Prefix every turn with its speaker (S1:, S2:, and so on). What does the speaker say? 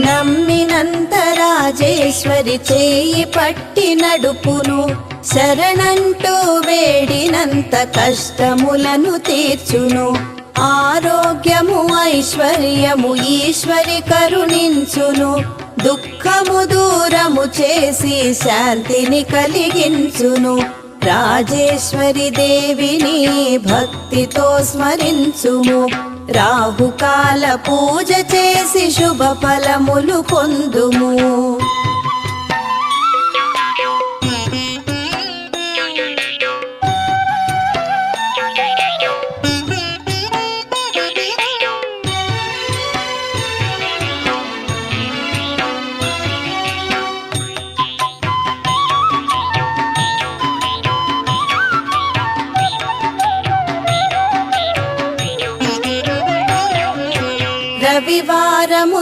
S1: నమ్మినంత రాజేశ్వరి చేయి పట్టి నడుపును, శరణంటూ వేడినంత కష్టములను తీర్చును. ఆరోగ్యము ఐశ్వర్యము ఈశ్వరి కరుణించును, దుఃఖము దూరము చేసి శాంతిని కలిగించును. రాజేశ్వరి దేవిని భక్తితో స్మరించుము, రాహుకాల పూజ చేసి శుభ ఫలములు పొందుము. రవివారము